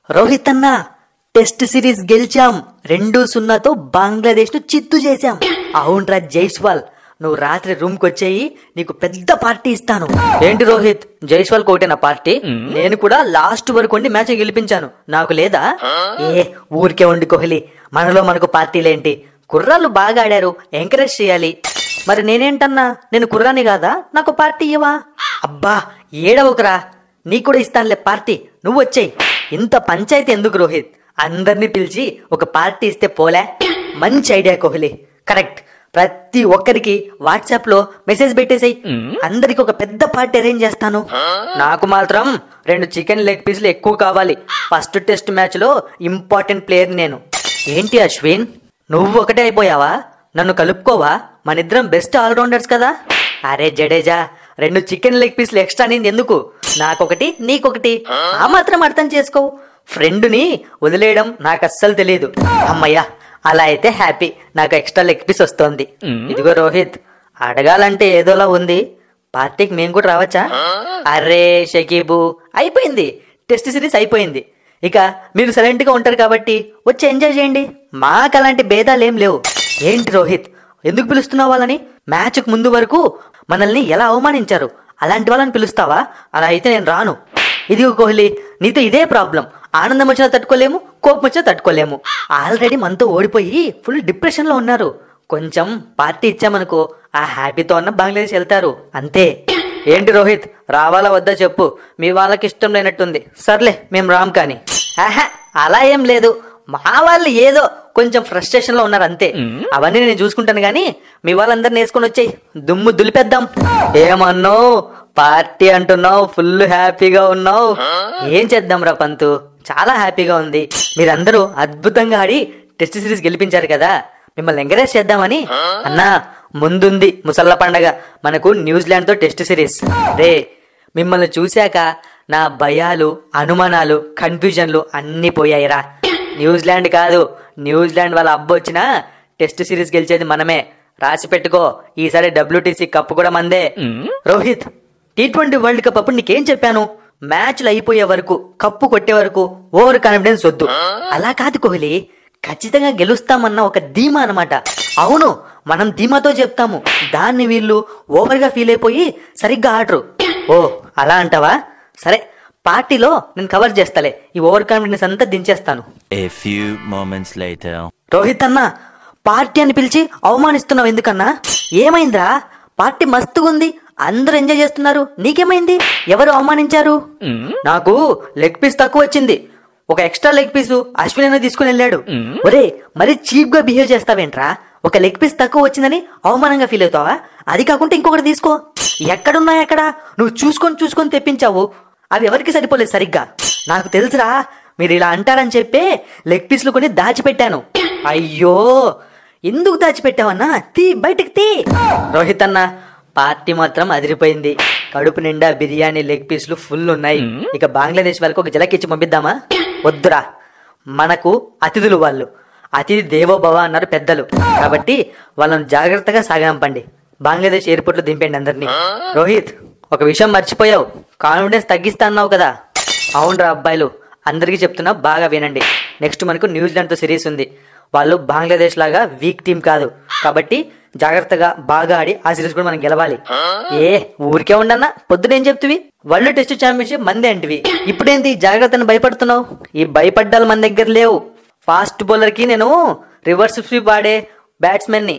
రోహిత్ అన్న, test series గెలిచాం. 2-0తో బంగ్లాదేశ్ ను చిత్తు చేశాం. అవునరా జైస్వాల్, నువ్వు రాత్రి రూమ్ కి వచ్చేయి, నీకు పెద్ద పార్టీ ఇస్తాను. ఏంటి రోహిత్, జైస్వాల్ కోటేనా పార్టీ? నేను కూడా లాస్ట్ వరకు ఉండి మ్యాచ్ గెలిపించాను, నాకు లేదా? ఊరికే ఉండి కోహ్లీ, మనలో మనకు పార్టీలేంటి? కుర్రాళ్ళు బాగా ఆడారు, ఎంకరేజ్ చేయాలి. మరి నేనేంటన్నా, నేను కుర్రాని కాదా? నాకు పార్టీ ఇవ్వవా? అబ్బా ఏడవకురా, నీకు కూడా ఇస్తానులే పార్టీ, నువ్వు వచ్చేయి. ఇంత పంచాయతీ ఎందుకు రోహిత్? అందరినీ పిలిచి ఒక పార్టీ ఇస్తే పోలే? మంచి ఐడియా కోహ్లీ, కరెక్ట్. ప్రతి ఒక్కరికి వాట్సాప్ లో మెసేజ్ పెట్టేసాయి, అందరికి ఒక పెద్ద పార్టీ అరేంజ్ చేస్తాను. నాకు మాత్రం 2 చికెన్ లెగ్ పీసులు ఎక్కువ కావాలి. ఫస్ట్ టెస్ట్ మ్యాచ్ లో ఇంపార్టెంట్ ప్లేయర్ నేను. ఏంటి అశ్విన్, నువ్వు ఒకటే అయిపోయావా? నన్ను కలుపుకోవా? మనిద్దరం బెస్ట్ ఆల్రౌండర్స్ కదా. అరే జడేజా, 2 చికెన్ లెగ్ పీసులు ఎక్స్ట్రా నింది ఎందుకు? నాకొకటి నీకొకటి, ఆ మాత్రం అర్థం చేసుకో. ఫ్రెండ్ని వదిలేయడం నాకు అస్సలు తెలియదు. అమ్మయ్యా, అలా అయితే హ్యాపీ, నాకు ఎక్స్ట్రా లెగ్ పీస్ వస్తోంది. ఇదిగో రోహిత్, అడగాలంటే ఏదోలా ఉంది, పార్టీకి మేము కూడా రావచ్చా? అరే షకీబు, అయిపోయింది టెస్ట్ సిరీస్ అయిపోయింది, ఇక మీరు సైలెంట్ గా ఉంటారు కాబట్టి వచ్చి ఎంజాయ్ చేయండి. మాకు అలాంటి భేదాలు ఏం లేవు. ఏంటి రోహిత్, ఎందుకు పిలుస్తున్నావు వాళ్ళని? మ్యాచ్ కు ముందు వరకు మనల్ని ఎలా అవమానించారు, అలాంటి వాళ్ళని పిలుస్తావా? అలా అయితే నేను రాను. ఇదిగో కోహ్లీ, నీతో ఇదే ప్రాబ్లం. ఆనందం వచ్చినా తట్టుకోలేము, కోపం వచ్చినా తట్టుకోలేము. ఆల్రెడీ మనతో ఓడిపోయి ఫుల్ డిప్రెషన్ లో ఉన్నారు. కొంచెం పార్టీ ఇచ్చామనుకో, ఆ హ్యాపీతో ఉన్న బంగ్లాదేశ్ వెళ్తారు, అంతే. ఏంటి రోహిత్, రావాలా వద్దా చెప్పు? మీ వాళ్ళకి ఇష్టం లేనట్టుంది. సర్లే, మేము రాం. కానీ అలా ఏం లేదు, మా వాళ్ళు ఏదో కొంచెం ఫ్రస్ట్రేషన్ లో ఉన్నారు అంతే. అవన్నీ నేను చూసుకుంటాను గానీ మీ వాళ్ళందరినీ వేసుకొని వచ్చేయి, దుమ్ము దులిపేద్దాం. ఏమన్నావు, పార్టీ అంటున్నావు, ఫుల్ హ్యాపీగా ఉన్నావు. ఏం చేద్దాం రా పంతు, చాలా హ్యాపీగా ఉంది. మీరందరూ అద్భుతంగా ఆడి టెస్ట్ సిరీస్ గెలిపించారు కదా, మిమ్మల్ని ఎంకరేజ్ చేద్దామని. అన్నా, ముందుంది ముసళ్ళ పండగ, మనకు న్యూజిలాండ్ తో టెస్ట్ సిరీస్. రే, మిమ్మల్ని చూశాక నా భయాలు, అనుమానాలు, కన్ఫ్యూజన్లు అన్ని పోయాయిరా. న్యూజిలాండ్ కాదు, న్యూజిలాండ్ వాళ్ళ అబ్బ వచ్చినా టెస్ట్ సిరీస్ గెలిచేది మనమే. రాసి పెట్టుకో, ఈసారి WTC కప్పు కూడా మందే. రోహిత్, T20 వరల్డ్ కప్ అప్పుడు నీకేం చెప్పాను? మ్యాచ్లు అయిపోయే వరకు, కప్పు కొట్టే వరకు ఓవర్ కాన్ఫిడెన్స్ వద్దు. అలా కాదు కోహ్లీ, ఖచ్చితంగా గెలుస్తామన్న ఒక ధీమా అనమాట. అవును, మనం ధీమాతో చెప్తాము, దాన్ని వీళ్ళు ఓవర్ గా ఫీల్ అయిపోయి సరిగ్గా ఆడరు. ఓ అలా అంటావా? సరే, పార్టీలో నేను కవర్ చేస్తాలే, ఈ ఓవర్ కాన్ఫిడెన్స్ అంతా దించేస్తాను. రోహిత్ అన్న, పార్టీ అని పిలిచి అవమానిస్తున్నావు ఎందుకన్నా? ఏమైందిరా? పార్టీ మస్తుగా ఉంది, అందరూ ఎంజాయ్ చేస్తున్నారు, నీకేమైంది? ఎవరు అవమానించారు? నాకు లెగ్ పీస్ తక్కువ వచ్చింది, ఒక ఎక్స్ట్రా లెగ్ పీసు అశ్విన్ అన్న తీసుకుని వెళ్ళాడు. ఒరే, మరి చీప్ గా బిహేవ్ చేస్తావేంట్రా? ఒక లెగ్ పీస్ తక్కువ వచ్చిందని అవమానంగా ఫీల్ అవుతావా? అది కాకుండా ఇంకొకటి తీసుకో. ఎక్కడున్నాయి అక్కడ, నువ్వు చూసుకొని తెప్పించావు, అవి ఎవరికి సరిపోలేదు సరిగ్గా. నాకు తెలుసురా, మీరు ఇలా అంటారని చెప్పే లెగ్ పీస్లు కొని దాచిపెట్టాను. అయ్యో, ఎందుకు దాచిపెట్టావన్నా? తీ, బయటకు తీ. రోహిత్ అన్న, పార్టీ మాత్రం అదిరిపోయింది. కడుపు నిండా బిర్యానీ, లెగ్ పీస్లు ఫుల్ ఉన్నాయి. ఇక బంగ్లాదేశ్ వాళ్ళకి ఒక జలకిచ్చి పంపిద్దామా? వద్దురా, మనకు అతిథులు వాళ్ళు, అతిథి దేవో భవ అన్నారు పెద్దలు, కాబట్టి వాళ్ళని జాగ్రత్తగా సాగనంపండి. బంగ్లాదేశ్ ఎయిర్పోర్ట్ లో దింపండి అందరినీ. రోహిత్, ఒక విషయం మర్చిపోయావు, కాన్ఫిడెన్స్ తగ్గిస్తా అన్నావు కదా. అవునరా అబ్బాయిలు, అందరికీ చెప్తున్నా, బాగా వినండి. నెక్స్ట్ మనకు న్యూజిలాండ్ తో సిరీస్ ఉంది. వాళ్ళు బంగ్లాదేశ్ లాగా వీక్ టీం కాదు, కాబట్టి జాగ్రత్తగా బాగా ఆడి ఆ సిరీస్ కూడా మనం గెలవాలి. ఊరికే ఉండన్నా, పొద్దునేం చెప్తివి? వరల్డ్ టెస్ట్ ఛాంపియన్షిప్ మందే అంటివి, ఇప్పుడేంటి జాగ్రత్తని భయపడుతున్నావు? ఈ భయపడ్డాలు మన దగ్గర లేవు. ఫాస్ట్ బౌలర్ కి నేను రివర్స్ స్వీప్ ఆడే బ్యాట్స్మెన్ ని,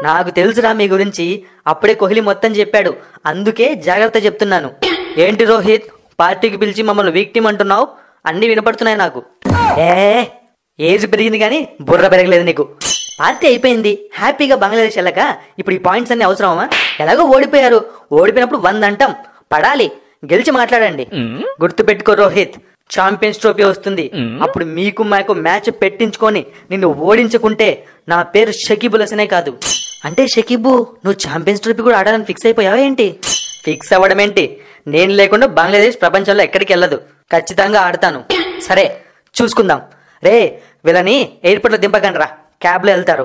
నాకు తెలుసురా మీ గురించి. అప్పుడే కోహ్లీ మొత్తం చెప్పాడు, అందుకే జాగ్రత్త చెప్తున్నాను. ఏంటి రోహిత్, పార్టీకి పిలిచి మమ్మల్ని వీక్ టీం అంటున్నావు? అన్ని వినపడుతున్నాయి నాకు. ఏజ్ పెరిగింది కానీ బుర్ర పెరగలేదు నీకు. పార్టీ అయిపోయింది, హ్యాపీగా బంగ్లాదేశ్ వెళ్ళక ఇప్పుడు ఈ పాయింట్స్ అన్ని అవసరమా? ఎలాగో ఓడిపోయారు, ఓడిపోయినప్పుడు 100 అంటాం, పడాలి, గెలిచి మాట్లాడండి. గుర్తు పెట్టుకో రోహిత్, ఛాంపియన్స్ ట్రోఫీ వస్తుంది, అప్పుడు మీకు మాకు మ్యాచ్ పెట్టించుకొని నిన్ను ఓడించుకుంటే నా పేరు షకీబుల్ హసనే కాదు. అంటే షకీబు, నువ్వు ఛాంపియన్స్ ట్రోఫీ కూడా ఆడాలని ఫిక్స్ అయిపోయావా ఏంటి? ఫిక్స్ అవ్వడం ఏంటి, నేను లేకుండా బంగ్లాదేశ్ ప్రపంచంలో ఎక్కడికి వెళ్ళదు, ఖచ్చితంగా ఆడతాను. సరే చూసుకుందాం. రే, వీళ్ళని ఎయిర్పోర్ట్ లో దింపకండి రా, క్యాబ్ లో వెళ్తారు.